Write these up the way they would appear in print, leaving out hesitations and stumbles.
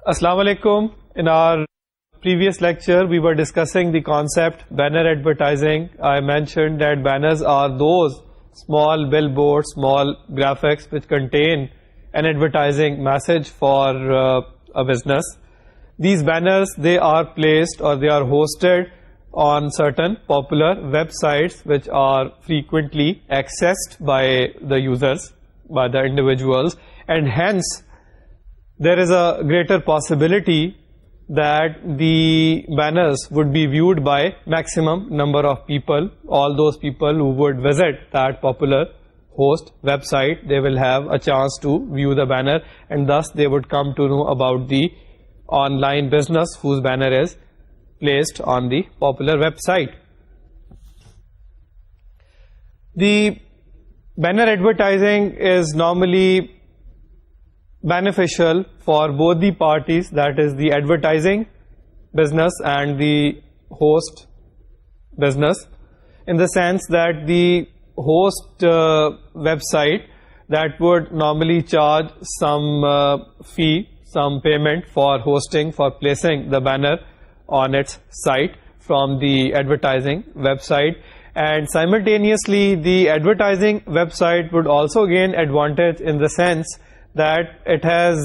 Assalamu alaikum. In our previous lecture, we were discussing the concept banner advertising. I mentioned that banners are those small billboards, small graphics which contain an advertising message for a business. These banners, they are placed or they are hosted on certain popular websites which are frequently accessed by the users, by the individuals, and hence there is a greater possibility that the banners would be viewed by maximum number of people. All those people who would visit that popular host website, they will have a chance to view the banner, and thus they would come to know about the online business whose banner is placed on the popular website. The banner advertising is normally beneficial for both the parties, that is the advertising business and the host business, in the sense that the host website, that would normally charge some fee, some payment for hosting, for placing the banner on its site from the advertising website, and simultaneously the advertising website would also gain advantage in the sense that it has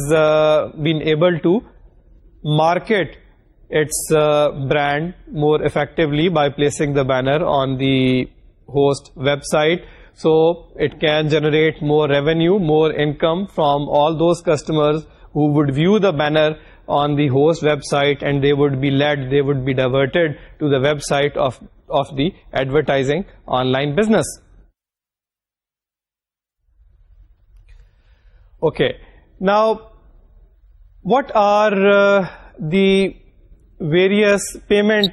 been able to market its brand more effectively by placing the banner on the host website. So it can generate more revenue, more income from all those customers who would view the banner on the host website, and they would be diverted to the website of the advertising online business. Okay, now what are the various payment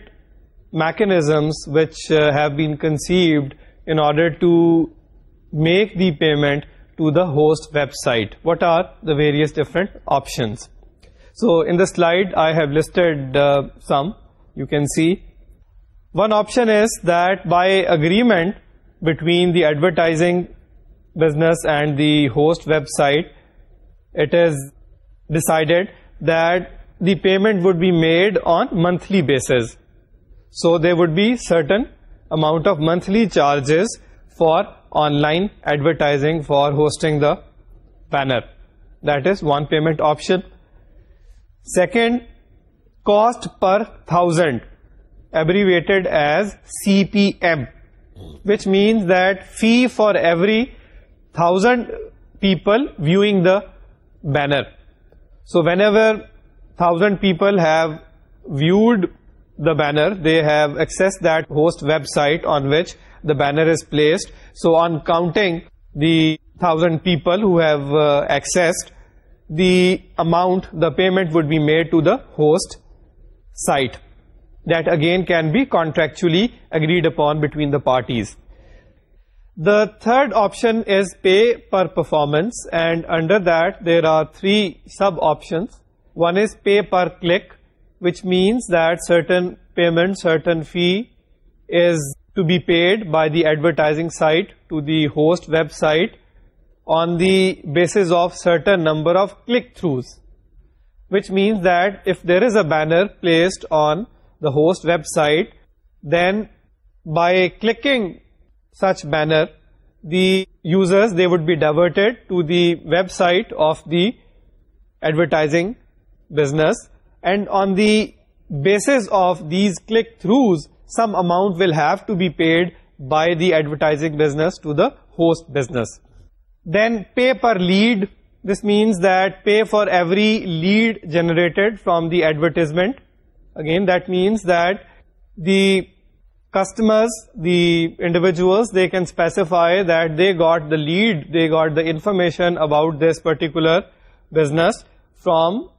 mechanisms which have been conceived in order to make the payment to the host website? What are the various different options? So in the slide I have listed some. You can see one option is that by agreement between the advertising business and the host website, it is decided that the payment would be made on monthly basis. So there would be certain amount of monthly charges for online advertising, for hosting the banner. That is one payment option. Second, cost per thousand, abbreviated as CPM, which means that fee for every 1,000 people viewing the banner. So whenever 1,000 people have viewed the banner, they have accessed that host website on which the banner is placed. So on counting the 1,000 people who have accessed, the amount, the payment would be made to the host site. That again can be contractually agreed upon between the parties. The third option is pay per performance, and under that there are three sub options. One is pay per click, which means that certain payment, certain fee is to be paid by the advertising site to the host website on the basis of certain number of click-throughs, which means that if there is a banner placed on the host website, then by clicking such banner, the users, they would be diverted to the website of the advertising business, and on the basis of these click-throughs, some amount will have to be paid by the advertising business to the host business. Then pay per lead, this means that pay for every lead generated from the advertisement. Again, that means that the customers, the individuals, they can specify that they got the lead, they got the information about this particular business from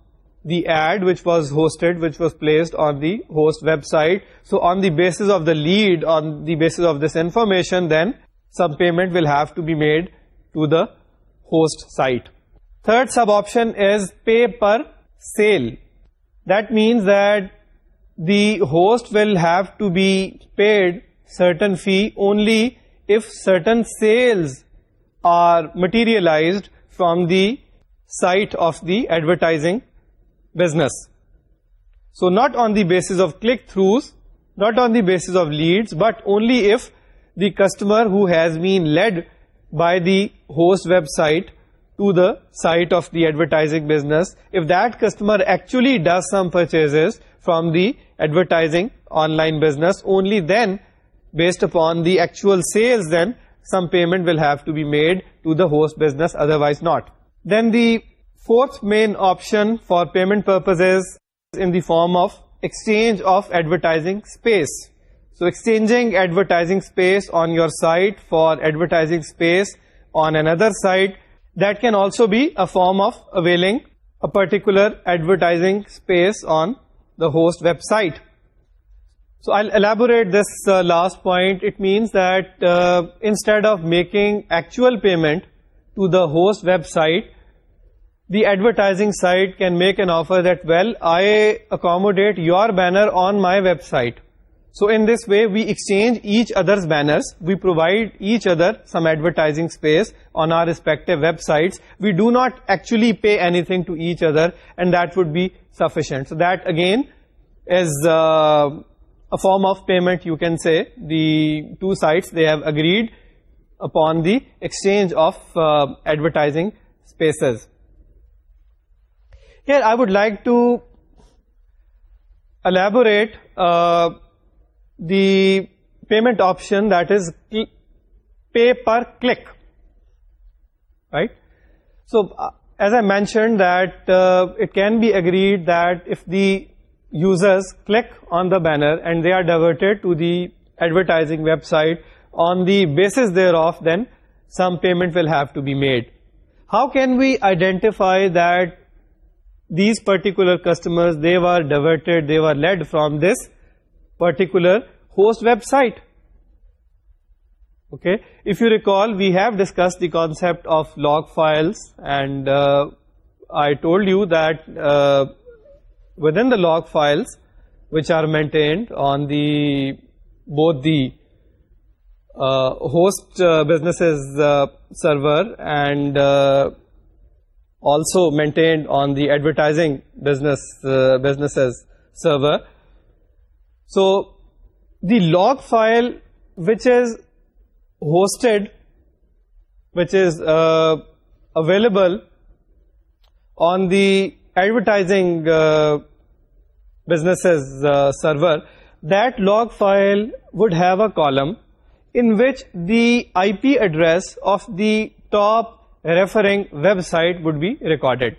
the ad which was hosted, which was placed on the host website. So on the basis of the lead, on the basis of this information, then some payment will have to be made to the host site. Third sub option is pay per sale. That means that the host will have to be paid certain fee only if certain sales are materialized from the site of the advertising business. So not on the basis of click-throughs, not on the basis of leads, but only if the customer who has been led by the host website to the site of the advertising business, if that customer actually does some purchases from the advertising online business, only then, based upon the actual sales, then some payment will have to be made to the host business, otherwise not. Then the fourth main option for payment purposes is in the form of exchange of advertising space. So exchanging advertising space on your site for advertising space on another site, that can also be a form of availing a particular advertising space on the host website. So I'll elaborate this last point. It means that instead of making actual payment to the host website, the advertising site can make an offer that, well, I accommodate your banner on my website. So in this way, we exchange each other's banners. We provide each other some advertising space on our respective websites. We do not actually pay anything to each other, and that would be sufficient. So that again is a form of payment, you can say. The two sites, they have agreed upon the exchange of advertising spaces. Here I would like to elaborate the payment option, that is pay per click, right? So as I mentioned that it can be agreed that if the users click on the banner and they are diverted to the advertising website, on the basis thereof, then some payment will have to be made. How can we identify that these particular customers, they were diverted, they were led from this particular host website? Okay, if you recall, we have discussed the concept of log files, and I told you that within the log files, which are maintained on the both the host businesses server and also maintained on the advertising businesses server. So the log file which is hosted, which is available on the advertising businesses server, that log file would have a column in which the IP address of the top referring website would be recorded.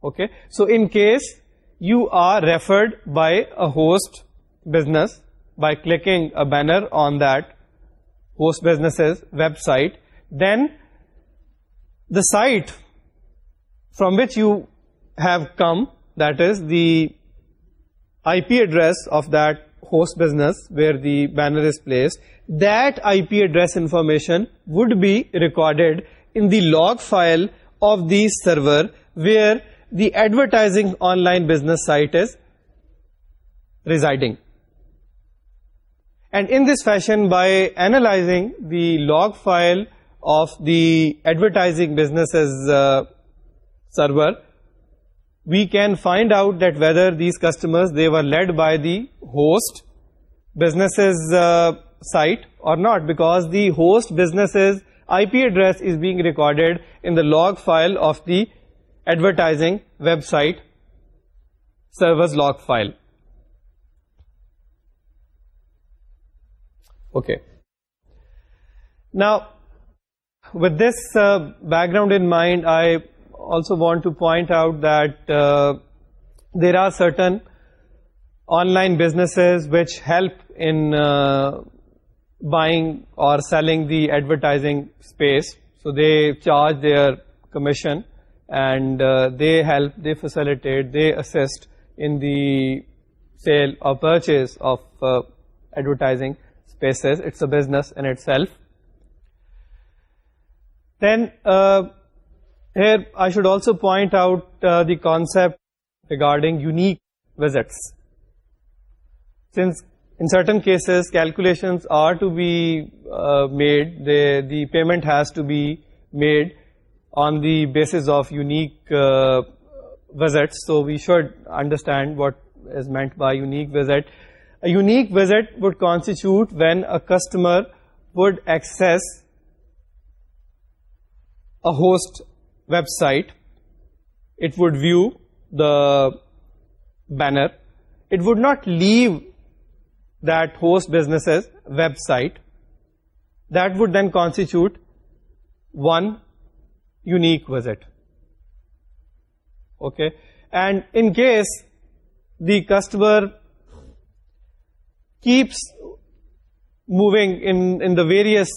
Okay, so in case you are referred by a host business by clicking a banner on that host business's website, then the site from which you have come, that is the IP address of that host business where the banner is placed, that IP address information would be recorded in the log file of the server where the advertising online business site is residing. And in this fashion, by analyzing the log file of the advertising businesses server, we can find out that whether these customers, they were led by the host businesses site or not, because the host business's IP address is being recorded in the log file of the advertising website server's log file. Okay. Now, with this background in mind, I also want to point out that there are certain online businesses which help in buying or selling the advertising space. So they charge their commission, and they help, they facilitate, they assist in the sale or purchase of advertising spaces. It's a business in itself. Then here I should also point out the concept regarding unique visits. Since in certain cases calculations are to be made, the payment has to be made on the basis of unique visits. So we should understand what is meant by unique visit. A unique visit would constitute when a customer would access a host website. It would view the banner. It would not leave that host business's website. That would then constitute one unique visit. Okay, and in case the customer keeps moving in the various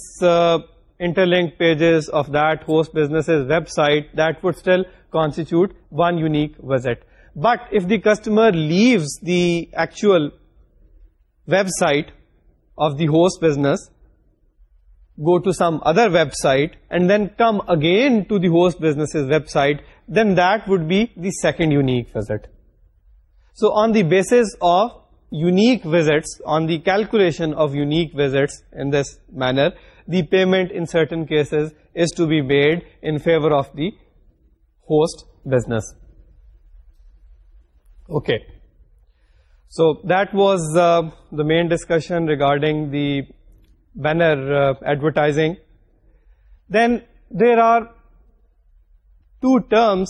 interlinked pages of that host business's website, that would still constitute one unique visit. But if the customer leaves the actual website of the host business, go to some other website, and then come again to the host business's website, then that would be the second unique visit. So on the basis of unique visits, on the calculation of unique visits in this manner, the payment in certain cases is to be made in favor of the host business. Okay. So that was the main discussion regarding the banner advertising. Then there are two terms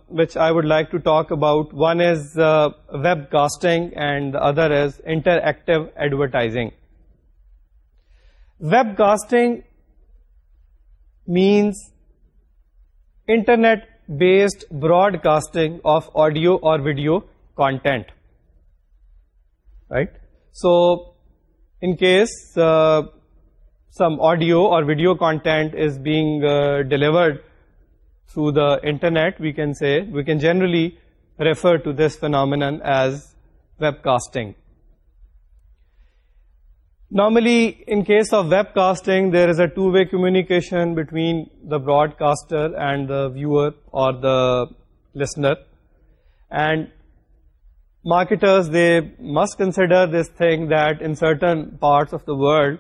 which I would like to talk about. One is webcasting and the other is interactive advertising. Webcasting means internet-based broadcasting of audio or video content. Right? So in case some audio or video content is being delivered through the internet, we can generally refer to this phenomenon as webcasting. Normally, in case of webcasting, there is a two-way communication between the broadcaster and the viewer or the listener. And marketers, they must consider this thing that in certain parts of the world,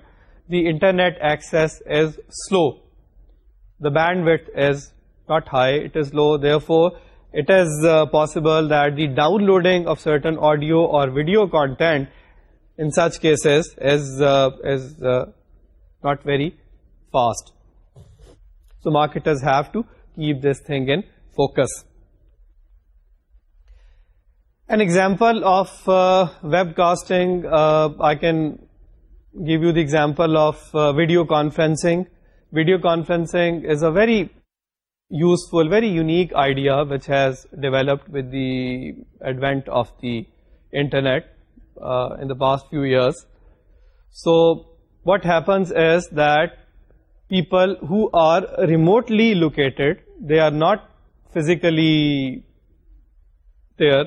the internet access is slow. The bandwidth is not high, it is low. Therefore, it is possible that the downloading of certain audio or video content in such cases is not very fast. So marketers have to keep this thing in focus. An example of webcasting, I can give you the example of video conferencing. Video conferencing is a very useful, very unique idea which has developed with the advent of the internet in the past few years. So what happens is that people who are remotely located, they are not physically there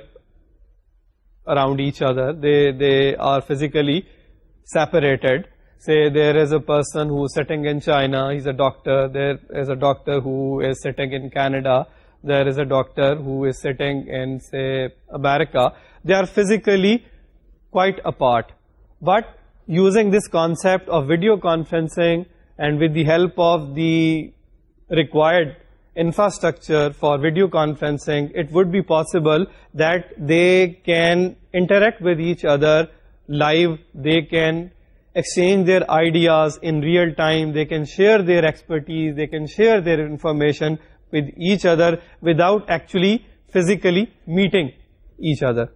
around each other, they are physically separated. Say there is a person who is sitting in China, he's a doctor. There is a doctor who is sitting in Canada. There is a doctor who is sitting in, say, America. They are physically quite apart. But using this concept of video conferencing and with the help of the required infrastructure for video conferencing, it would be possible that they can interact with each other live. They can exchange their ideas in real time, they can share their expertise, they can share their information with each other without actually physically meeting each other.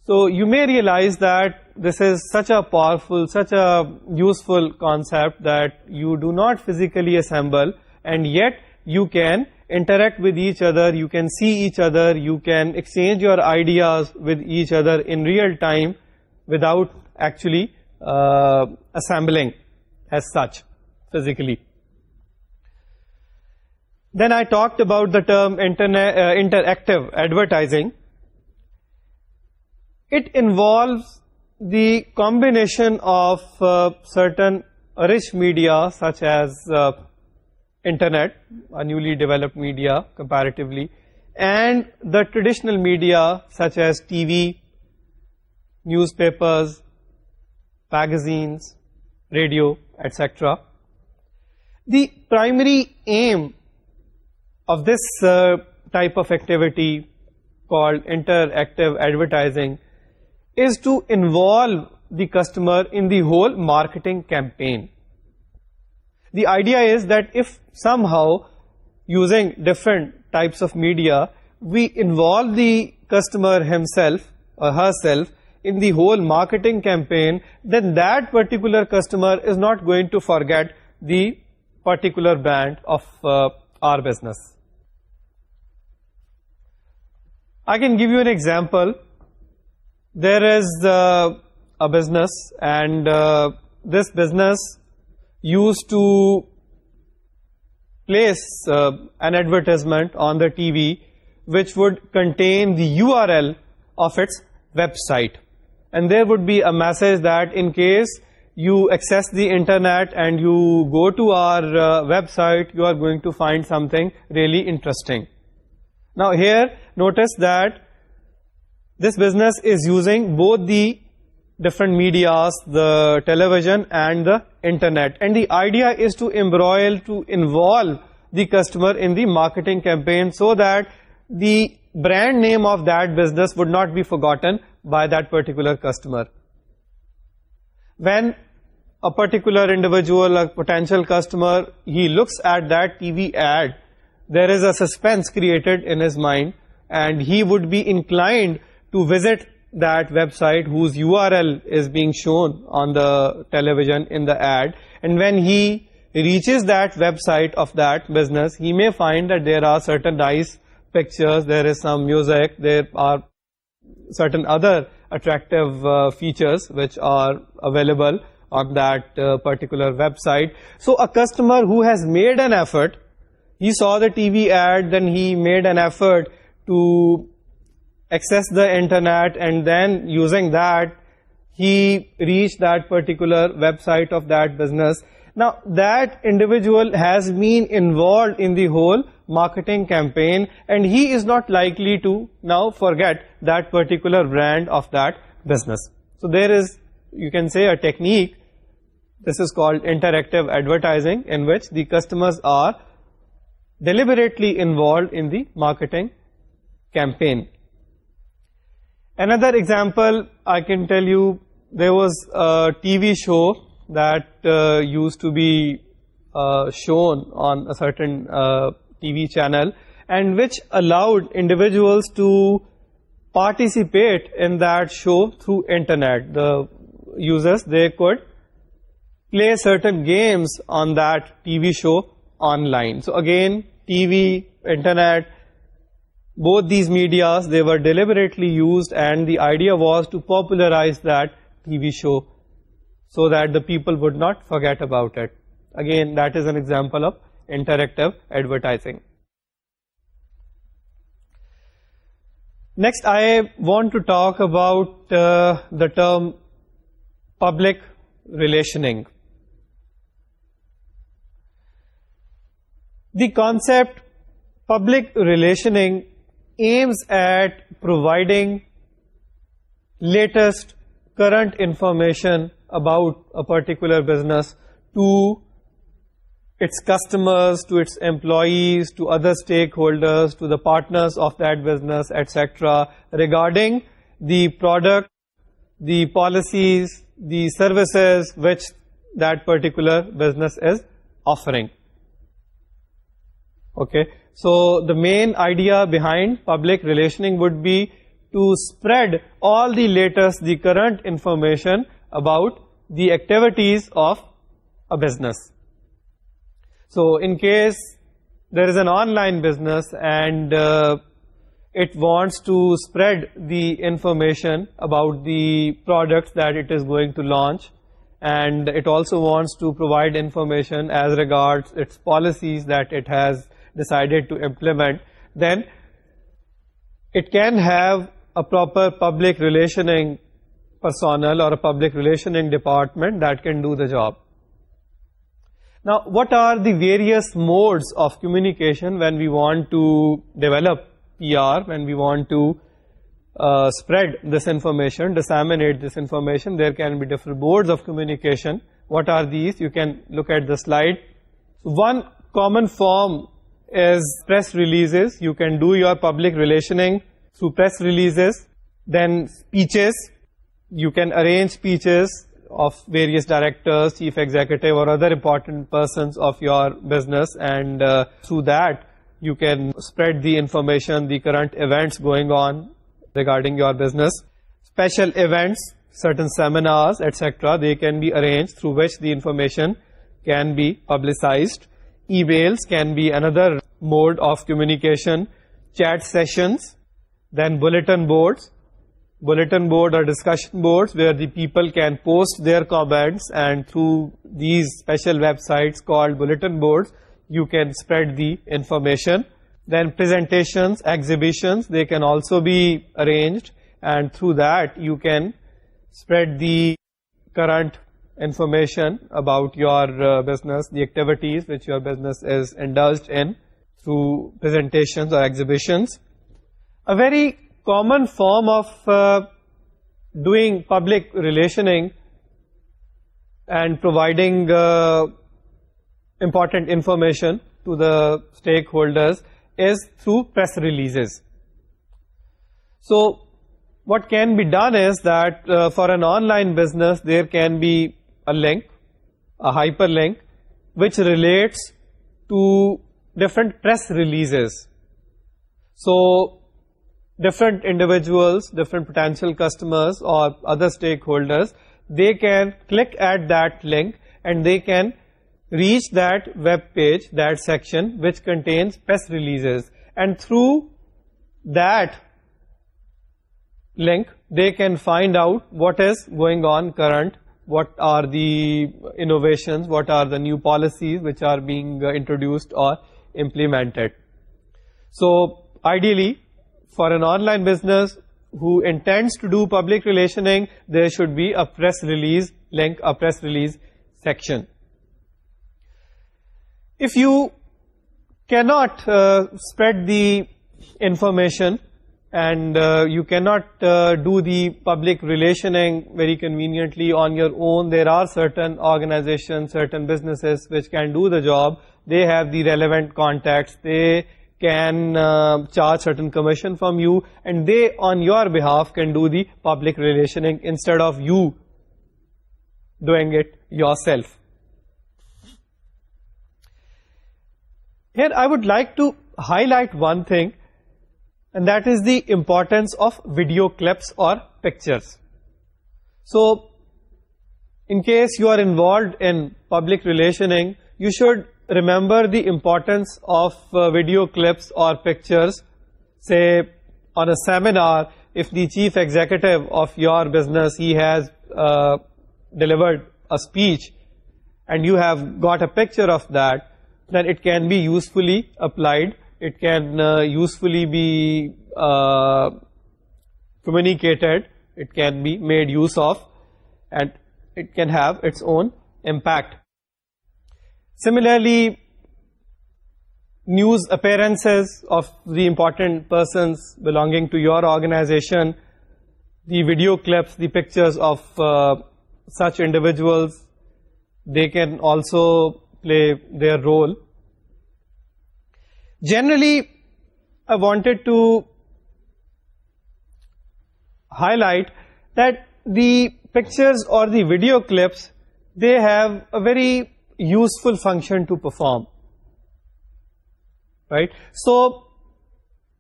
So you may realize that this is such a powerful, such a useful concept that you do not physically assemble, and yet you can interact with each other, you can see each other, you can exchange your ideas with each other in real time without actually assembling as such physically. Then I talked about the term interactive advertising. It involves the combination of certain rich media such as internet, a newly developed media comparatively, and the traditional media such as TV, newspapers, magazines, radio, etc. The primary aim of this type of activity called interactive advertising is to involve the customer in the whole marketing campaign. The idea is that if somehow using different types of media, we involve the customer himself or herself in the whole marketing campaign, then that particular customer is not going to forget the particular brand of our business. I can give you an example. There is a business, and this business used to place an advertisement on the TV which would contain the URL of its website, and there would be a message that in case you access the internet and you go to our website, you are going to find something really interesting. Now here, notice that this business is using both the different medias, the television and the internet, and the idea is to involve the customer in the marketing campaign so that the brand name of that business would not be forgotten by that particular customer. When a particular individual, a potential customer, he looks at that TV ad, there is a suspense created in his mind, and he would be inclined to visit that website whose URL is being shown on the television in the ad. And when he reaches that website of that business, he may find that there are certain nice pictures, there is some music, there are certain other attractive features which are available on that particular website. So a customer who has made an effort, he saw the TV ad, then he made an effort to access the internet, and then using that he reached that particular website of that business. Now that individual has been involved in the whole marketing campaign, and he is not likely to now forget that particular brand of that business. So there is, you can say, a technique. This is called interactive advertising, in which the customers are deliberately involved in the marketing campaign. Another example I can tell you, there was a TV show that used to be shown on a certain TV channel, and which allowed individuals to participate in that show through internet. The users, they could play certain games on that TV show online. So again, TV, internet, both these medias, they were deliberately used, and the idea was to popularize that TV show so that the people would not forget about it. Again, that is an example of interactive advertising. Next, I want to talk about the term public relationing. The concept public relationing aims at providing latest current information about a particular business to its customers, to its employees, to other stakeholders, to the partners of that business, etc., regarding the product, the policies, the services which that particular business is offering. Okay, so the main idea behind public relationing would be to spread all the latest, the current information about the activities of a business. So in case there is an online business and it wants to spread the information about the products that it is going to launch, and it also wants to provide information as regards its policies that it has decided to implement, then it can have a proper public relationing personnel or a public relationing department that can do the job. Now, what are the various modes of communication when we want to develop PR, when we want to spread this information, disseminate this information? There can be different modes of communication. What are these? You can look at the slide. One common form is press releases. You can do your public relationing through press releases. Then speeches. You can arrange speeches of various directors, chief executive, or other important persons of your business, and through that you can spread the information, the current events going on regarding your business. Special events, certain seminars, etc., they can be arranged through which the information can be publicized. Emails can be another mode of communication. Chat sessions, then bulletin boards. Bulletin board or discussion boards where the people can post their comments, and through these special websites called bulletin boards, you can spread the information. Then presentations, exhibitions, they can also be arranged, and through that you can spread the current information about your business, the activities which your business is indulged in through presentations or exhibitions. A very common form of doing public relationing and providing important information to the stakeholders is through press releases. So what can be done is that for an online business there can be a link, a hyperlink, which relates to different press releases. So different individuals, different potential customers or other stakeholders, they can click at that link and they can reach that web page, that section which contains press releases, and through that link they can find out what is going on current, what are the innovations, what are the new policies which are being introduced or implemented. So ideally, for an online business who intends to do public relationing, there should be a press release link, a press release section. If you cannot spread the information and you cannot do the public relationing very conveniently on your own, there are certain organizations, certain businesses which can do the job. They have the relevant contacts, they can charge certain commission from you, and they on your behalf can do the public relationing instead of you doing it yourself. Here I would like to highlight one thing, and that is the importance of video clips or pictures. So in case you are involved in public relationing, you should remember the importance of video clips or pictures. Say on a seminar, if the chief executive of your business, he has delivered a speech and you have got a picture of that, then it can be usefully applied, it can usefully be communicated, it can be made use of, and it can have its own impact. Similarly, news appearances of the important persons belonging to your organization, the video clips, the pictures of such individuals, they can also play their role. Generally, I wanted to highlight that the pictures or the video clips, they have a very useful function to perform, right? So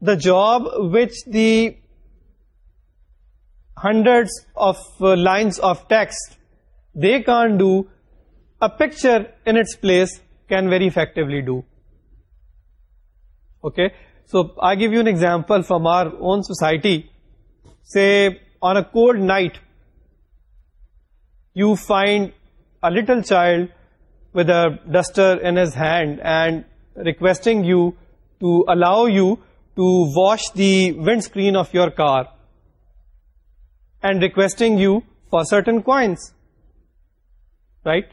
the job which the hundreds of lines of text they can't do, a picture in its place can very effectively do. Okay, so I give you an example from our own society. Say on a cold night, you find a little child with a duster in his hand and requesting you to allow you to wash the windscreen of your car and requesting you for certain coins, right?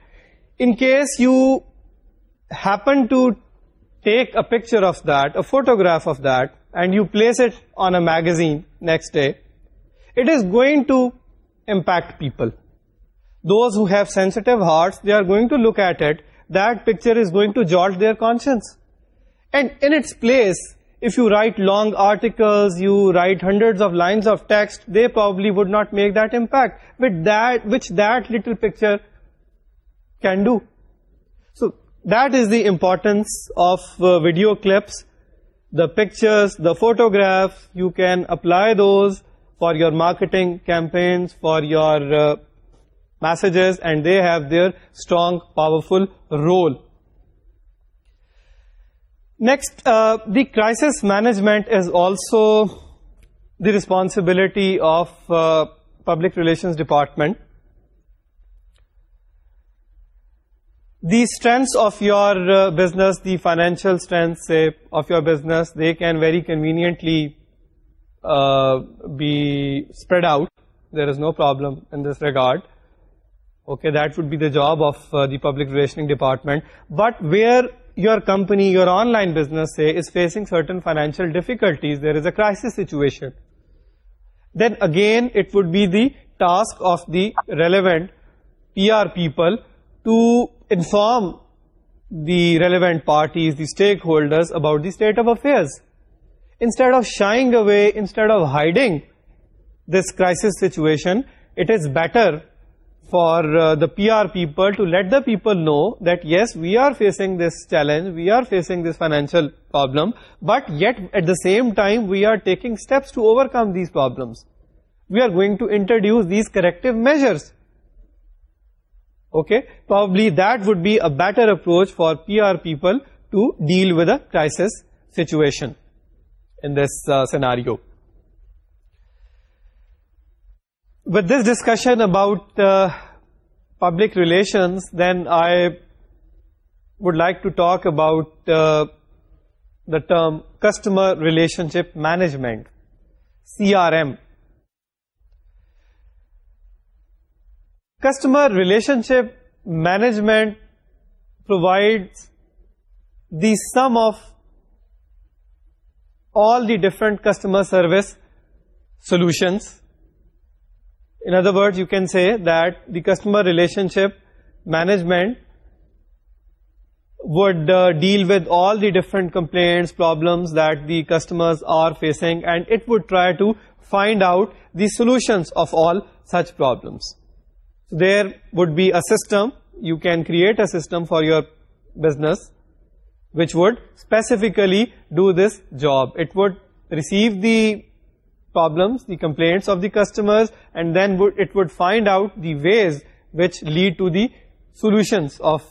In case you happen to take a picture of that, a photograph of that, and you place it on a magazine next day, it is going to impact people. Those who have sensitive hearts, they are going to look at it that picture is going to jolt their conscience. And in its place, if you write long articles, you write hundreds of lines of text, they probably would not make that impact which that little picture can do. So that is the importance of video clips. The pictures, the photographs, you can apply those for your marketing campaigns, for your messages, and they have their strong, powerful role. Next, the crisis management is also the responsibility of public relations department. The strengths of your business, the financial strengths, say, of your business, they can very conveniently be spread out. There is no problem in this regard. Okay, that would be the job of the public relations department. But where your company, your online business, say, is facing certain financial difficulties, there is a crisis situation, then again it would be the task of the relevant PR people to inform the relevant parties, the stakeholders, about the state of affairs. Instead of shying away, instead of hiding this crisis situation, it is better for the PR people to let the people know that yes, we are facing this challenge, we are facing this financial problem, but yet at the same time we are taking steps to overcome these problems. We are going to introduce these corrective measures. Okay, probably that would be a better approach for PR people to deal with a crisis situation in this scenario. With this discussion about public relations, then I would like to talk about the term customer relationship management, CRM. Customer relationship management provides the sum of all the different customer service solutions. In other words, you can say that the customer relationship management would deal with all the different complaints, problems that the customers are facing, and it would try to find out the solutions of all such problems. So there would be a system, you can create a system for your business which would specifically do this job. It would receive the problems, the complaints of the customers, and then it would find out the ways which lead to the solutions of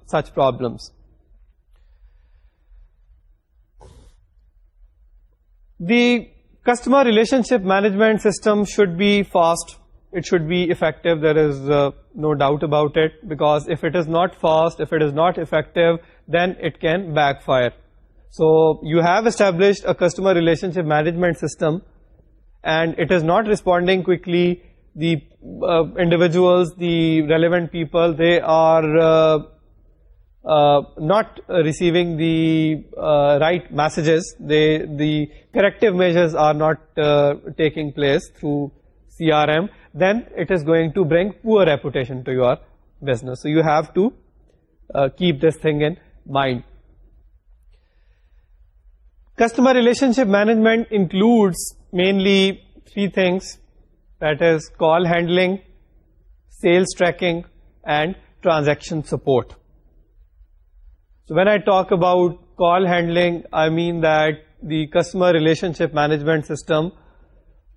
such problems. The customer relationship management system should be fast, it should be effective, there is no doubt about it, because if it is not fast, if it is not effective, then it can backfire. So you have established a customer relationship management system and it is not responding quickly. The individuals, the relevant people, they are not receiving the right messages. The corrective measures are not taking place through CRM. Then it is going to bring poor reputation to your business. So you have to keep this thing in mind. Customer relationship management includes mainly three things, that is call handling, sales tracking, and transaction support. So when I talk about call handling, I mean that the customer relationship management system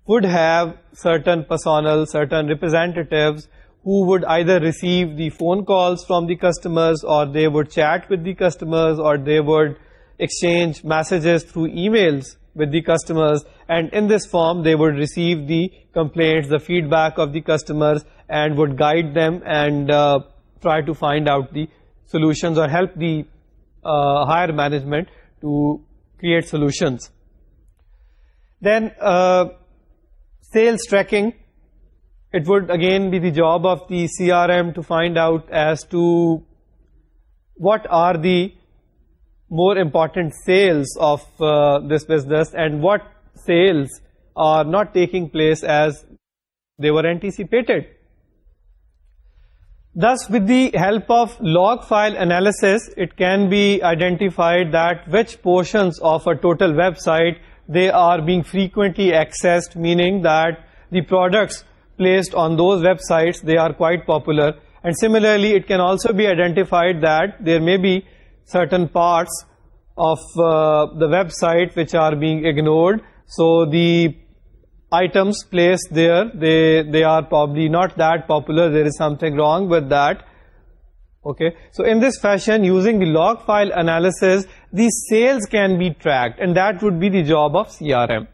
would have certain personnel, certain representatives who would either receive the phone calls from the customers, or they would chat with the customers, or they would exchange messages through emails with the customers, and in this form they would receive the complaints, the feedback of the customers, and would guide them and try to find out the solutions or help the higher management to create solutions. Then sales tracking, it would again be the job of the CRM to find out as to what are the more important sales of this business and what sales are not taking place as they were anticipated. Thus, with the help of log file analysis, it can be identified that which portions of a total website they are being frequently accessed, meaning that the products placed on those websites, they are quite popular. And similarly, it can also be identified that there may be certain parts of the website which are being ignored. So the items placed there, they are probably not that popular. There is something wrong with that. Okay, so in this fashion, using the log file analysis, the sales can be tracked, and that would be the job of CRM.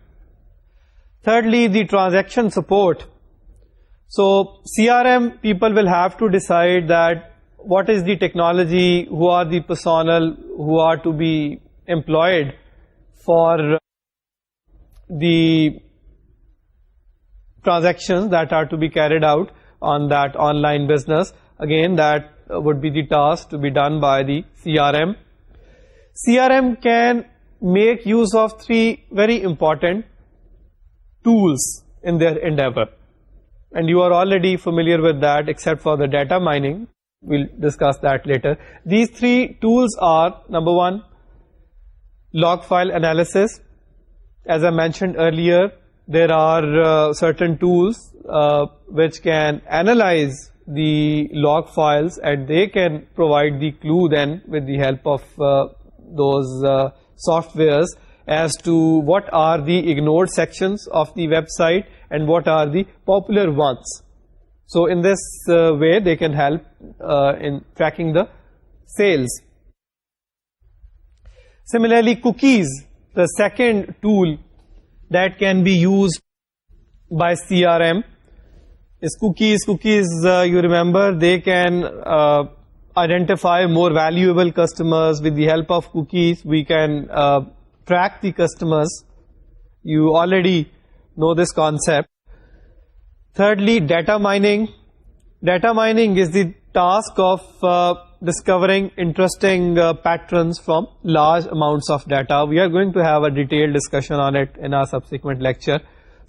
Thirdly, the transaction support. So CRM people will have to decide that what is the technology, who are the personnel who are to be employed for the transactions that are to be carried out on that online business. Again, that would be the task to be done by the CRM. CRM can make use of three very important tools in their endeavor. And you are already familiar with that, except for the data mining. We'll discuss that later. These three tools are, number one, log file analysis. As I mentioned earlier, there are certain tools which can analyze the log files, and they can provide the clue then with the help of those softwares as to what are the ignored sections of the website and what are the popular ones. So in this way, they can help in tracking the sales. Similarly, cookies, the second tool that can be used by CRM is cookies. Cookies, you remember, they can identify more valuable customers. With the help of cookies, we can track the customers. You already know this concept. Thirdly, data mining. Data mining is the task of discovering interesting patterns from large amounts of data. We are going to have a detailed discussion on it in our subsequent lecture.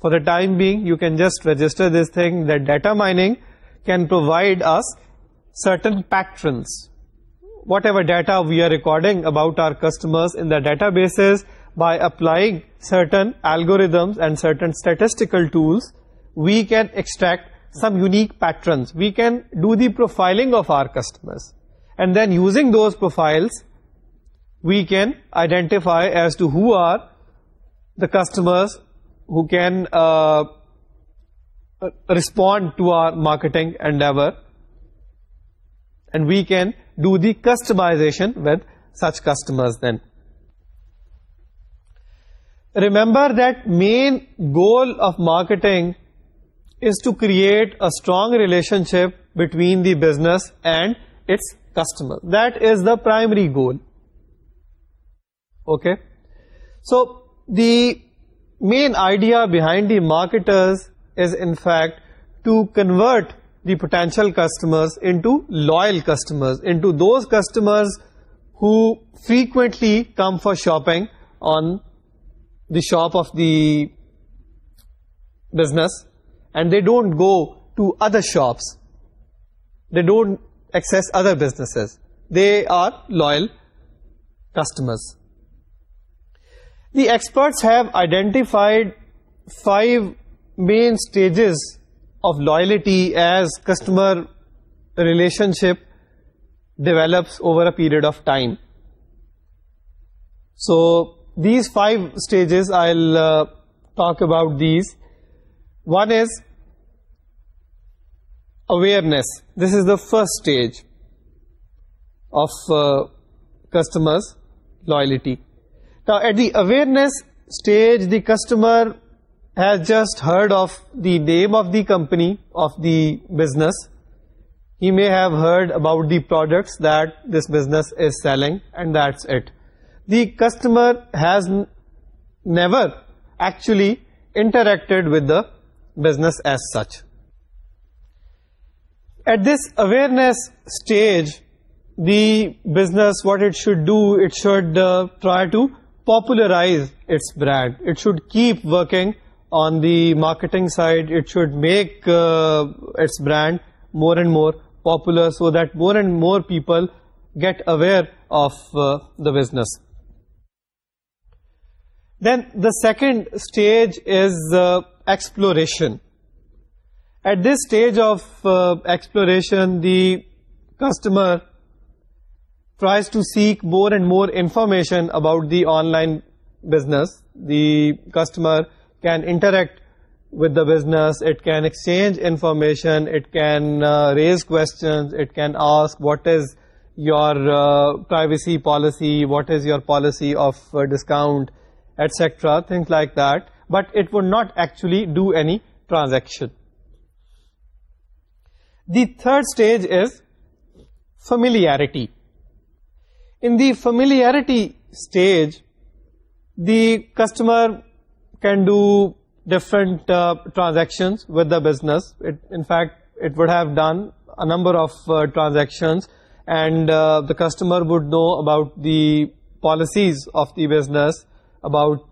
For the time being, you can just register this thing, that data mining can provide us certain patterns. Whatever data we are recording about our customers in the databases, by applying certain algorithms and certain statistical tools, we can extract some unique patterns. We can do the profiling of our customers. And then using those profiles, we can identify as to who are the customers who can respond to our marketing endeavor. And we can do the customization with such customers then. Remember that main goal of marketing is to create a strong relationship between the business and its customer. That is the primary goal. Okay. So the main idea behind the marketers is in fact to convert the potential customers into loyal customers, into those customers who frequently come for shopping on the shop of the business, and they don't go to other shops. They don't access other businesses. They are loyal customers. The experts have identified 5 main stages of loyalty as customer relationship develops over a period of time. So these 5 stages, I'll talk about these. One is awareness. This is the first stage of customers' loyalty. Now, at the awareness stage, the customer has just heard of the name of the company, of the business. He may have heard about the products that this business is selling, and that's it. The customer has never actually interacted with the business as such. At this awareness stage, the business, what it should do, it should try to popularize its brand. It should keep working on the marketing side. It should make its brand more and more popular so that more and more people get aware of the business. Then the second stage is exploration. At this stage of exploration, the customer tries to seek more and more information about the online business. The customer can interact with the business, it can exchange information, it can raise questions, it can ask what is your privacy policy, what is your policy of discount, etc., things like that, but it would not actually do any transaction. The third stage is familiarity. In the familiarity stage, the customer can do different transactions with the business. In fact, it would have done a number of transactions, and the customer would know about the policies of the business, about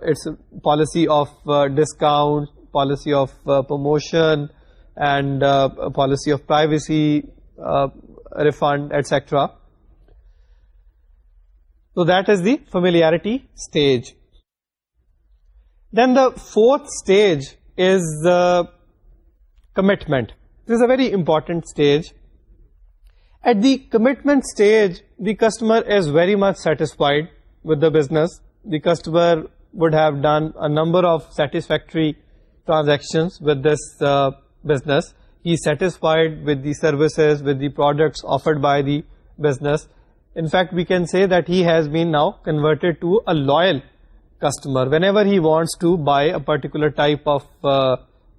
its policy of discount, policy of promotion, and policy of privacy, refund, etc. So that is the familiarity stage. Then the fourth stage is commitment. This is a very important stage. At the commitment stage, the customer is very much satisfied with the business. The customer would have done a number of satisfactory transactions with this business. He is satisfied with the services, with the products offered by the business. In fact, we can say that he has been now converted to a loyal customer. Whenever he wants to buy a particular type of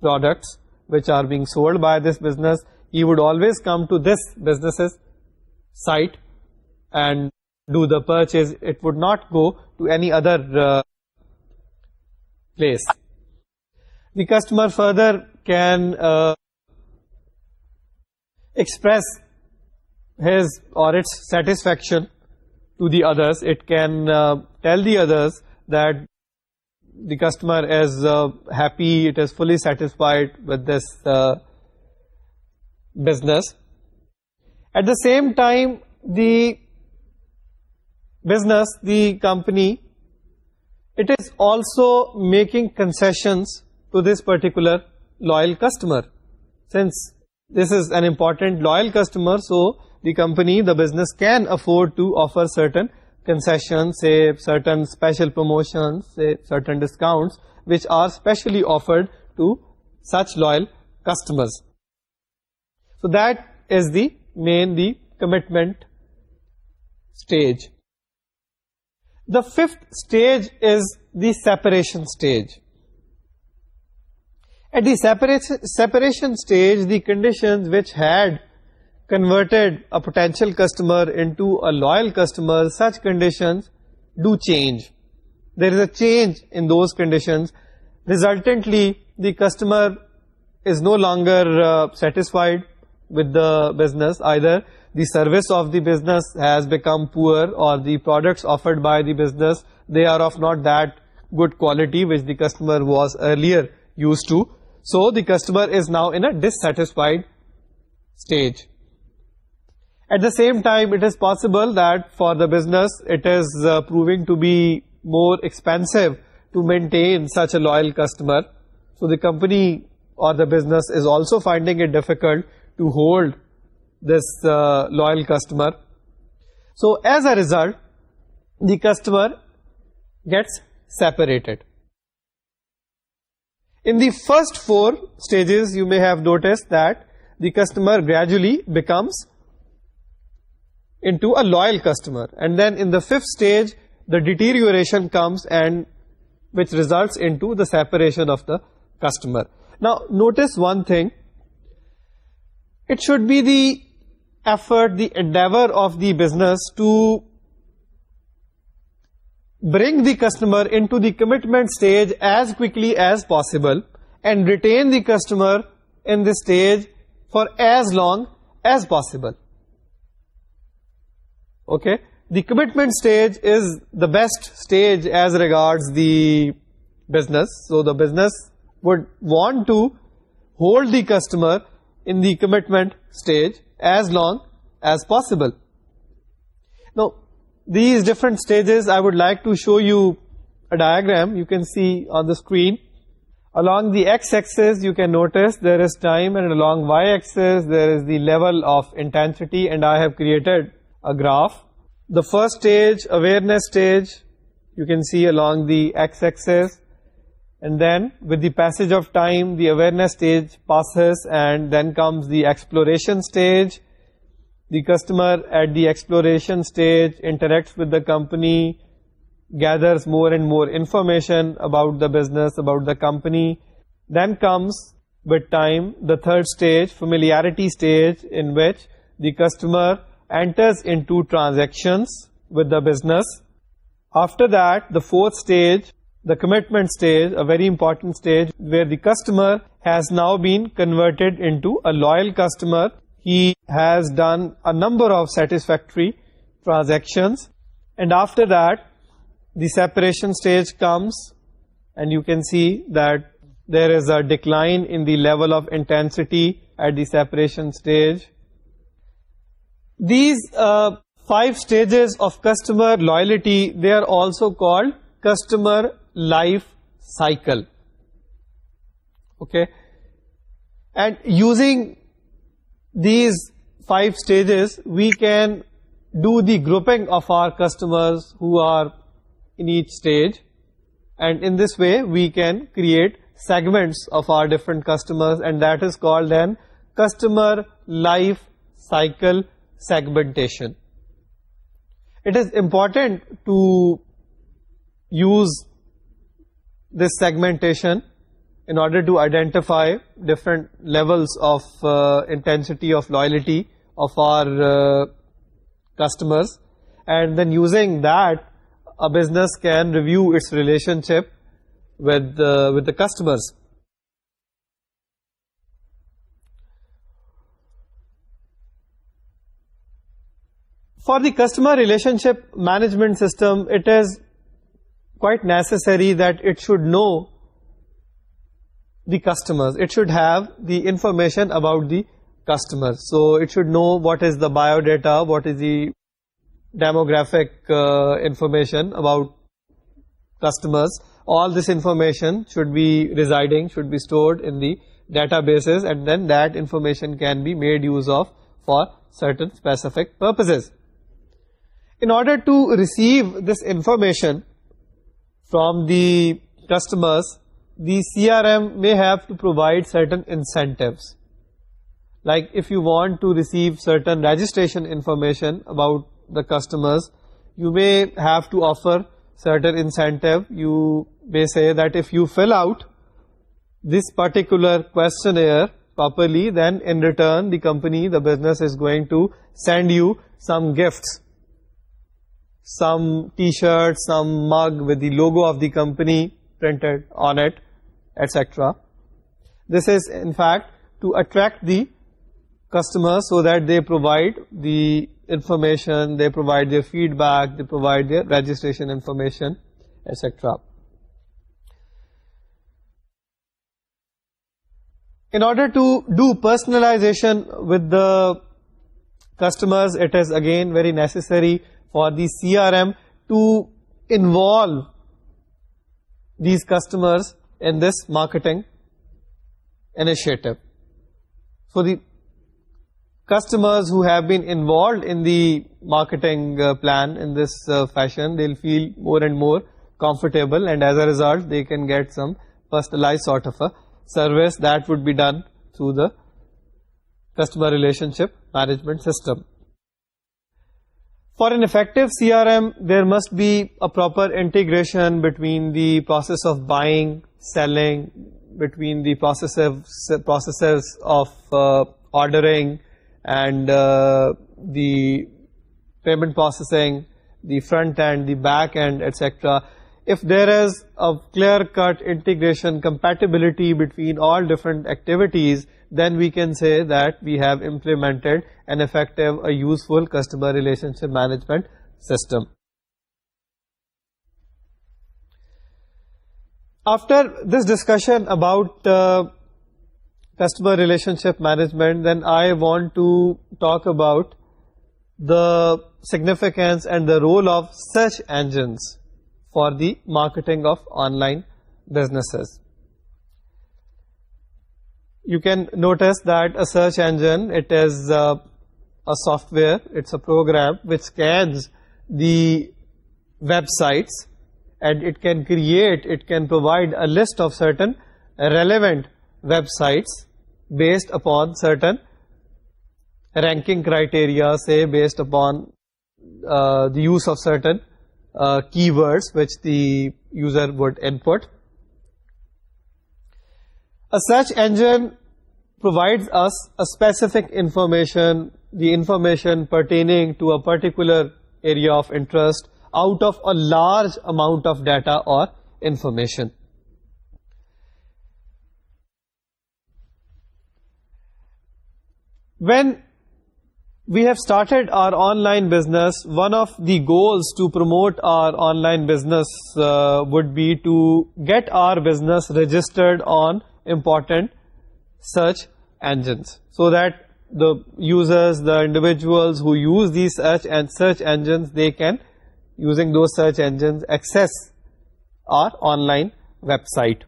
products which are being sold by this business, he would always come to this business's site and do the purchase. It would not go to any other place. The customer further can express his or its satisfaction to the others. It can tell the others that the customer is happy, it is fully satisfied with this business. At the same time, the business, the company, it is also making concessions to this particular loyal customer. Since this is an important loyal customer, so the company, the business can afford to offer certain concessions, say certain special promotions, say certain discounts, which are specially offered to such loyal customers. So that is the commitment stage. The fifth stage is the separation stage. At the separation stage, the conditions which had converted a potential customer into a loyal customer, such conditions do change. There is a change in those conditions. Resultantly, the customer is no longer satisfied with the business. Either the service of the business has become poor, or the products offered by the business, they are of not that good quality which the customer was earlier used to. So the customer is now in a dissatisfied stage. At the same time, it is possible that for the business, it is proving to be more expensive to maintain such a loyal customer. So the company or the business is also finding it difficult to hold this loyal customer. So as a result, the customer gets separated. In the first four stages, you may have noticed that the customer gradually becomes into a loyal customer, and then in the fifth stage the deterioration comes, and which results into the separation of the customer. Now notice one thing, it should be the effort, the endeavor of the business to bring the customer into the commitment stage as quickly as possible and retain the customer in this stage for as long as possible. Okay, the commitment stage is the best stage as regards the business. So the business would want to hold the customer in the commitment stage as long as possible. Now, these different stages, I would like to show you a diagram you can see on the screen. Along the x-axis, you can notice there is time, and along y-axis, there is the level of intensity, and I have created a graph. The first stage, awareness stage, you can see along the x-axis, and then with the passage of time, the awareness stage passes, and then comes the exploration stage. The customer at the exploration stage interacts with the company, gathers more and more information about the business, about the company. Then comes, with time, the third stage, familiarity stage, in which the customer enters into transactions with the business. After that, the fourth stage, the commitment stage, a very important stage, where the customer has now been converted into a loyal customer. He has done a number of satisfactory transactions, and after that, the separation stage comes, and you can see that there is a decline in the level of intensity at the separation stage. These 5 stages of customer loyalty, they are also called customer life cycle. Okay, and using these 5 stages, we can do the grouping of our customers who are in each stage, and in this way we can create segments of our different customers, and that is called then customer life cycle segmentation. It is important to use this segmentation in order to identify different levels of intensity of loyalty of our customers, and then using that, a business can review its relationship with the customers. For the customer relationship management system, it is quite necessary that it should know the customers. It should have the information about the customers. So it should know what is the biodata, what is the demographic information about customers. All this information should be residing, should be stored in the databases, and then that information can be made use of for certain specific purposes. In order to receive this information from the customers, the CRM may have to provide certain incentives. Like if you want to receive certain registration information about the customers, you may have to offer certain incentive. You may say that if you fill out this particular questionnaire properly, then in return the company, the business is going to send you some gifts, some t-shirts, some mug with the logo of the company printed on it, etc. This is in fact to attract the customers so that they provide the information, they provide their feedback, they provide their registration information, etc. In order to do personalization with the customers, it is again very necessary for the CRM to involve these customers in this marketing initiative. So the customers who have been involved in the marketing plan in this fashion, they'll feel more and more comfortable, and as a result they can get some personalized sort of a service that would be done through the customer relationship management system. For an effective CRM, there must be a proper integration between the process of buying, selling, between the processes of ordering and the payment processing, the front end, the back end, etc. If there is a clear-cut integration, compatibility between all different activities, then we can say that we have implemented an effective, a useful customer relationship management system. After this discussion about customer relationship management, then I want to talk about the significance and the role of search engines for the marketing of online businesses. You can notice that a search engine, it is a software, it's a program which scans the websites, and it can provide a list of certain relevant websites based upon certain ranking criteria, say based upon the use of certain keywords which the user would input. A search engine provides us a specific information, the information pertaining to a particular area of interest out of a large amount of data or information. When we have started our online business, one of the goals to promote our online business would be to get our business registered on important search engines, so that the users, the individuals who use these search engines, they can, using those search engines, access our online website.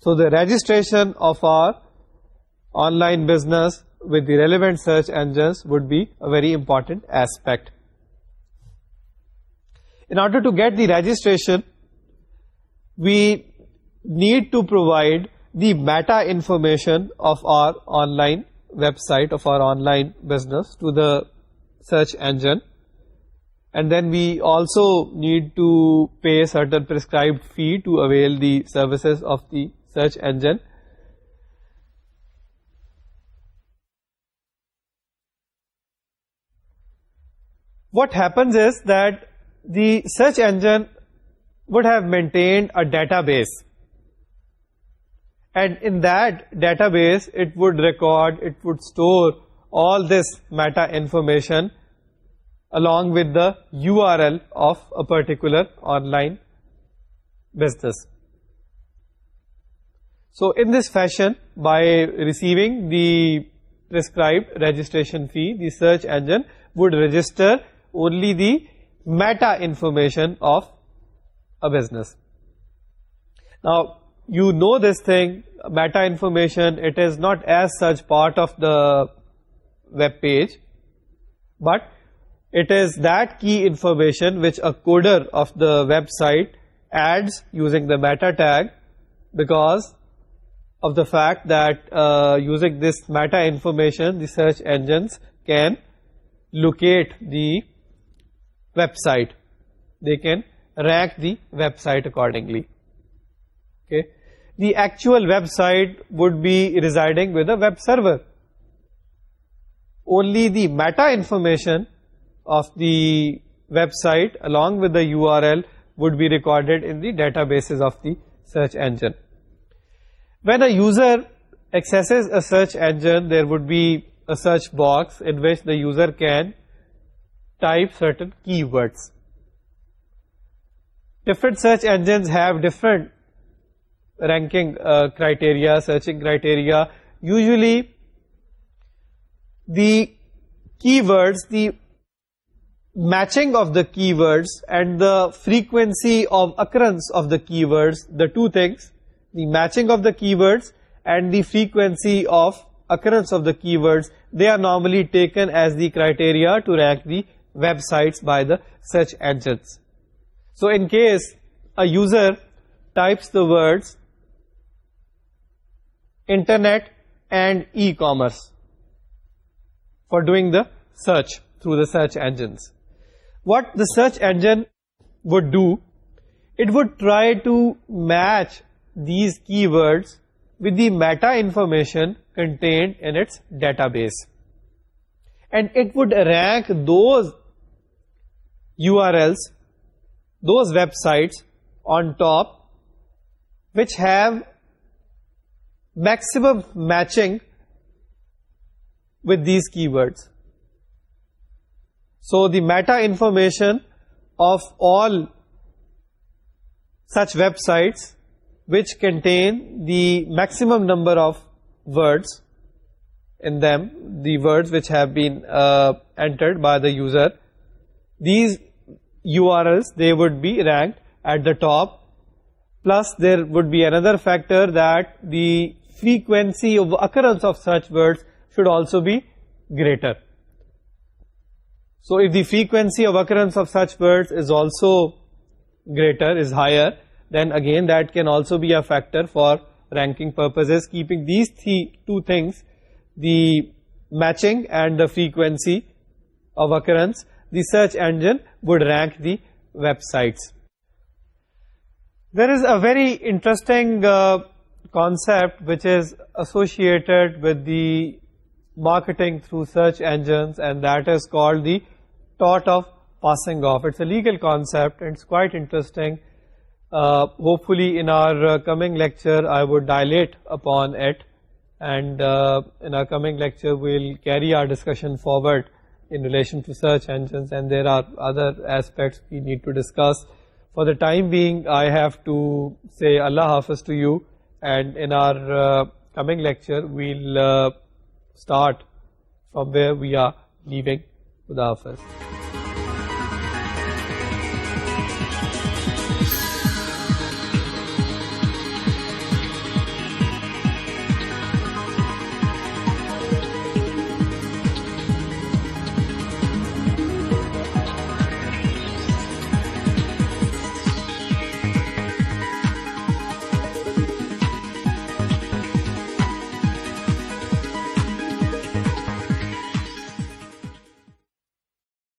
So the registration of our online business with the relevant search engines would be a very important aspect. In order to get the registration, we need to provide the meta information of our online website, of our online business, to the search engine, and then we also need to pay a certain prescribed fee to avail the services of the search engine. What happens is that the search engine would have maintained a database, and in that database it would record, it would store all this meta information along with the URL of a particular online business. So in this fashion, by receiving the prescribed registration fee, the search engine would register only the meta information of a business. Now, you know this thing, meta information, it is not as such part of the web page, but it is that key information which a coder of the website adds using the meta tag, because of the fact that using this meta information, the search engines can locate the website. They can rank the website accordingly. Okay. The actual website would be residing with a web server. Only the meta information of the website along with the URL would be recorded in the databases of the search engine. When a user accesses a search engine, there would be a search box in which the user can type certain keywords. Different search engines have different ranking criteria, searching criteria. Usually the keywords, the matching of the keywords and the frequency of occurrence of the keywords, the two things, the matching of the keywords and the frequency of occurrence of the keywords, they are normally taken as the criteria to rank the websites by the search engines. So in case a user types the words internet and e-commerce for doing the search through the search engines, what the search engine would do, it would try to match these keywords with the meta information contained in its database, and it would rank those URLs, those websites on top which have maximum matching with these keywords. So the meta information of all such websites which contain the maximum number of words in them, the words which have been entered by the user, these URLs, they would be ranked at the top. Plus there would be another factor that the frequency of occurrence of such words should also be greater. So if the frequency of occurrence of such words is also greater, is higher, then again that can also be a factor for ranking purposes. Keeping these two things, the matching and the frequency of occurrence, the search engine would rank the websites. There is a very interesting concept which is associated with the marketing through search engines, and that is called the tort of passing off. It's a legal concept and it's quite interesting. Hopefully in our coming lecture I would dilate upon it, and in our coming lecture we'll carry our discussion forward in relation to search engines, and there are other aspects we need to discuss. For the time being, I have to say Allah Hafiz to you, and in our coming lecture we'll start from where we are leaving. Khuda Hafiz.